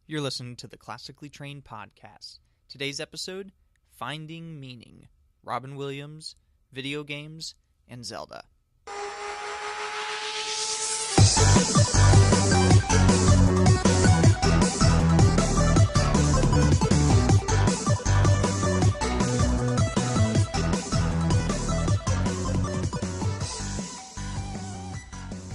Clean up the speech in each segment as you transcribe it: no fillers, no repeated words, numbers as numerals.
You're listening to the Classically Trained Podcast. Today's episode, Finding Meaning, Robin Williams, Video Games, and Zelda.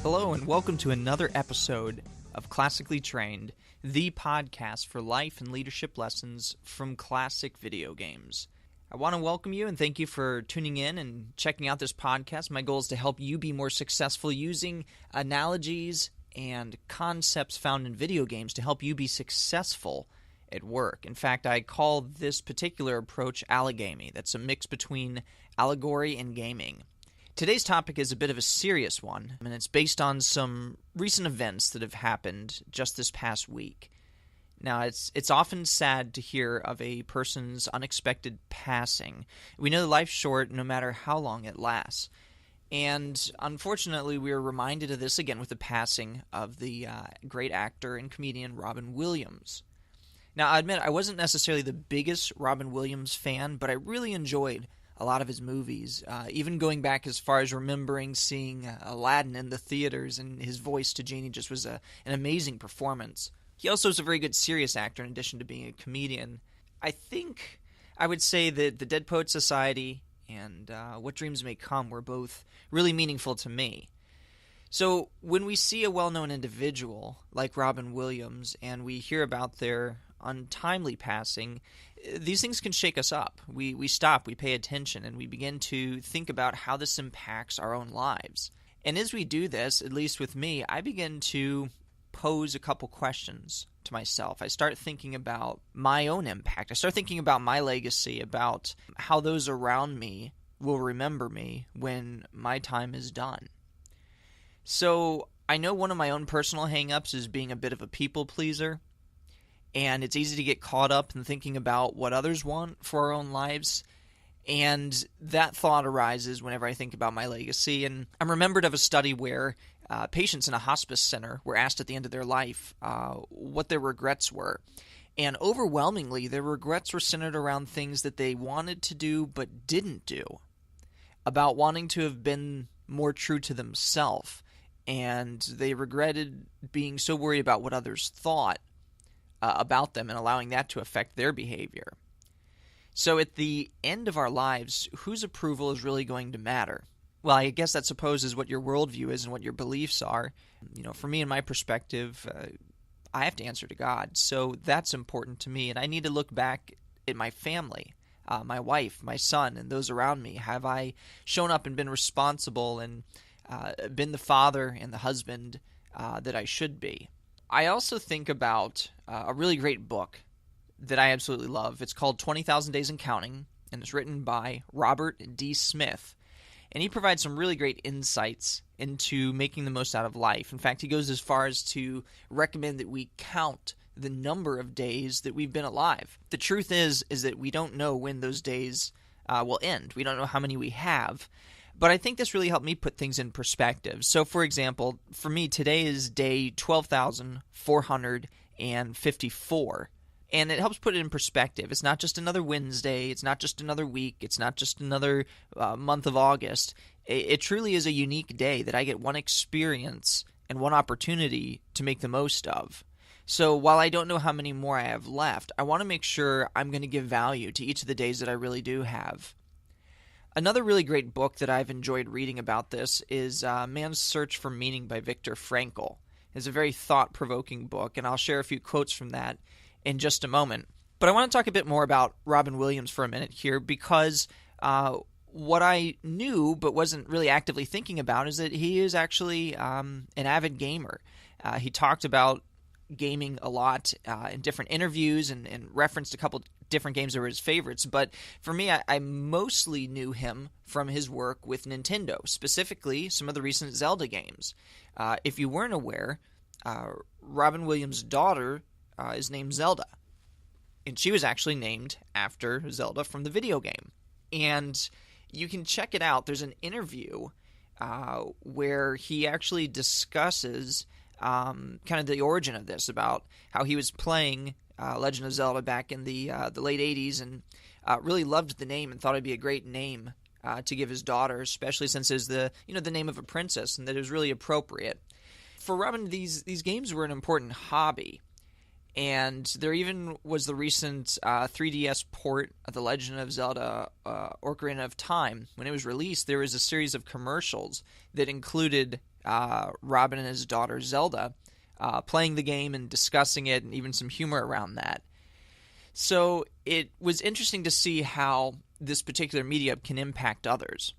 Hello and welcome to another episode of Classically Trained, the podcast for life and leadership lessons from classic video games. I want to welcome you and thank you for tuning in and checking out this podcast. My goal is to help you be more successful using analogies and concepts found in video games to help you be successful at work. In fact, I call this particular approach allegamy. That's a mix between allegory and gaming. Today's topic is a bit of a serious one, and it's based on some recent events that have happened just this past week. Now, it's often sad to hear of a person's unexpected passing. We know that life's short no matter how long it lasts. And unfortunately, we are reminded of this again with the passing of the great actor and comedian Robin Williams. Now, I admit I wasn't necessarily the biggest Robin Williams fan, but I really enjoyed a lot of his movies, even going back as far as remembering seeing Aladdin in the theaters, and his voice to Genie just was an amazing performance. He also is a very good serious actor in addition to being a comedian. I think I would say that The Dead Poets Society and What Dreams May Come were both really meaningful to me. So when we see a well-known individual like Robin Williams and we hear about their untimely passing, these things can shake us up. We stop, we pay attention, and we begin to think about how this impacts our own lives. And as we do this, at least with me, I begin to pose a couple questions to myself. I start thinking about my own impact. I start thinking about my legacy, about how those around me will remember me when my time is done. So I know one of my own personal hang-ups is being a bit of a people pleaser. And it's easy to get caught up in thinking about what others want for our own lives. And that thought arises whenever I think about my legacy. And I'm remembered of a study where patients in a hospice center were asked at the end of their life what their regrets were. And overwhelmingly, their regrets were centered around things that they wanted to do but didn't do. About wanting to have been more true to themselves. And they regretted being so worried about what others thought about them and allowing that to affect their behavior. So at the end of our lives, whose approval is really going to matter? Well, I guess that supposes what your worldview is and what your beliefs are. You know, for me and my perspective, I have to answer to God. So that's important to me. And I need to look back at my family, my wife, my son, and those around me. Have I shown up and been responsible and been the father and the husband that I should be? I also think about a really great book that I absolutely love. It's called 20,000 Days and Counting, and it's written by Robert D. Smith. And he provides some really great insights into making the most out of life. In fact, he goes as far as to recommend that we count the number of days that we've been alive. The truth is that we don't know when those days will end. We don't know how many we have. But I think this really helped me put things in perspective. So, for example, for me, today is day 12,454. And it helps put it in perspective. It's not just another Wednesday. It's not just another week. It's not just another month of August. It truly is a unique day that I get one experience and one opportunity to make the most of. So while I don't know how many more I have left, I want to make sure I'm going to give value to each of the days that I really do have. Another really great book that I've enjoyed reading about this is Man's Search for Meaning by Viktor Frankl. It's a very thought-provoking book, and I'll share a few quotes from that in just a moment. But I want to talk a bit more about Robin Williams for a minute here, because what I knew but wasn't really actively thinking about is that he is actually an avid gamer. He talked about gaming a lot in different interviews and referenced a couple different games that were his favorites. But for me, I mostly knew him from his work with Nintendo, specifically some of the recent Zelda games. If you weren't aware, Robin Williams' daughter is named Zelda. And she was actually named after Zelda from the video game. And you can check it out. There's an interview where he actually discusses kind of the origin of this, about how he was playing Legend of Zelda back in the late 80s and really loved the name and thought it'd be a great name to give his daughter, especially since it's the name of a princess, and that it was really appropriate. For Robin, these games were an important hobby, and there even was the recent 3DS port of The Legend of Zelda Ocarina of Time. When it was released, there was a series of commercials that included Robin and his daughter Zelda playing the game and discussing it, and even some humor around that. So it was interesting to see how this particular media can impact others.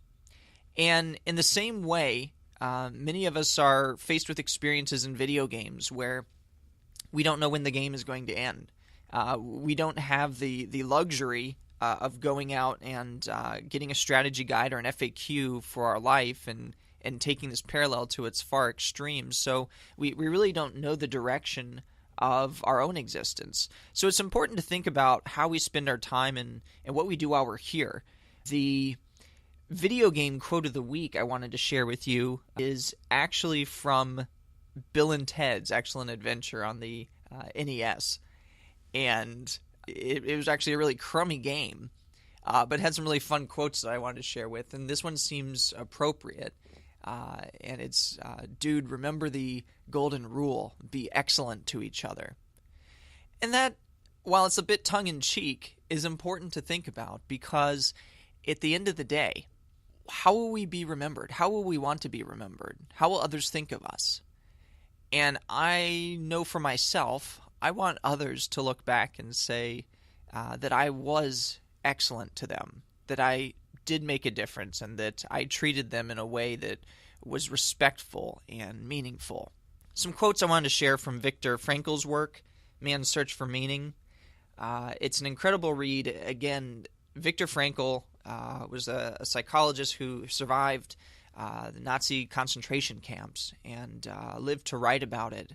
And in the same way, many of us are faced with experiences in video games where we don't know when the game is going to end. We don't have the luxury of going out and getting a strategy guide or an FAQ for our life and taking this parallel to its far extremes. So we really don't know the direction of our own existence. So it's important to think about how we spend our time and what we do while we're here. The video game quote of the week I wanted to share with you is actually from Bill and Ted's Excellent Adventure on the NES. And it was actually a really crummy game, but had some really fun quotes that I wanted to share with. And this one seems appropriate. And it's, dude, remember the golden rule, be excellent to each other. And that, while it's a bit tongue-in-cheek, is important to think about, because at the end of the day, how will we be remembered? How will we want to be remembered? How will others think of us? And I know for myself, I want others to look back and say that I was excellent to them, that I did make a difference, and that I treated them in a way that was respectful and meaningful. Some quotes I wanted to share from Viktor Frankl's work, Man's Search for Meaning. It's an incredible read. Again, Viktor Frankl was a psychologist who survived the Nazi concentration camps and lived to write about it.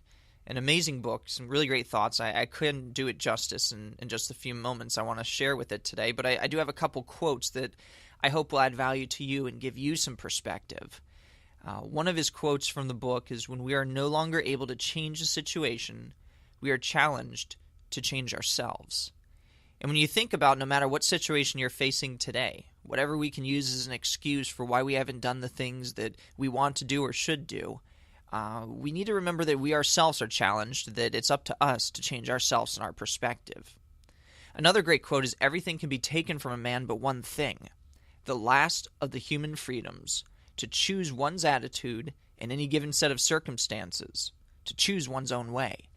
An amazing book, some really great thoughts. I couldn't do it justice in just the few moments I want to share with it today, but I do have a couple quotes that I hope will add value to you and give you some perspective. One of his quotes from the book is, "When we are no longer able to change a situation, we are challenged to change ourselves." And when you think about no matter what situation you're facing today, whatever we can use as an excuse for why we haven't done the things that we want to do or should do, we need to remember that we ourselves are challenged, that it's up to us to change ourselves and our perspective. Another great quote is, "Everything can be taken from a man but one thing, the last of the human freedoms, to choose one's attitude in any given set of circumstances, to choose one's own way."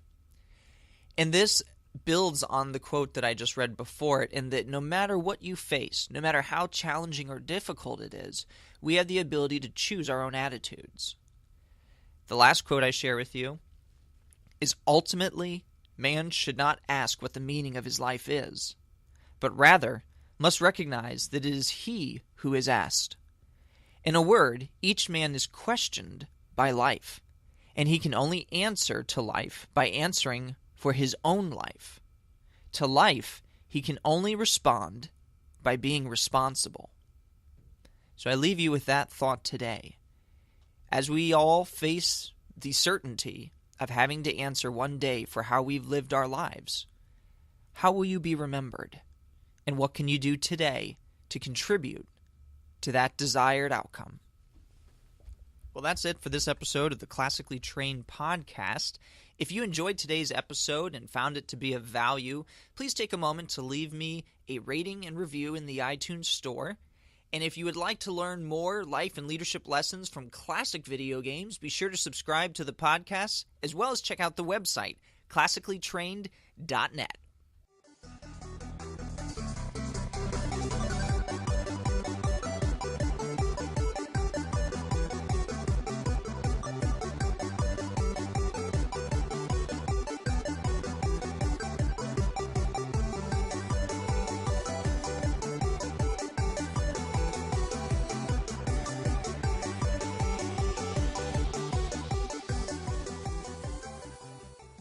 And this builds on the quote that I just read before it, in that no matter what you face, no matter how challenging or difficult it is, we have the ability to choose our own attitudes. The last quote I share with you is, "Ultimately, man should not ask what the meaning of his life is, but rather must recognize that it is he who is asked. In a word, each man is questioned by life, and he can only answer to life by answering for his own life. To life, he can only respond by being responsible." So I leave you with that thought today. As we all face the certainty of having to answer one day for how we've lived our lives, how will you be remembered? And what can you do today to contribute to that desired outcome? Well, that's it for this episode of the Classically Trained podcast. If you enjoyed today's episode and found it to be of value, please take a moment to leave me a rating and review in the iTunes Store. And if you would like to learn more life and leadership lessons from classic video games, be sure to subscribe to the podcast, as well as check out the website, classicallytrained.net.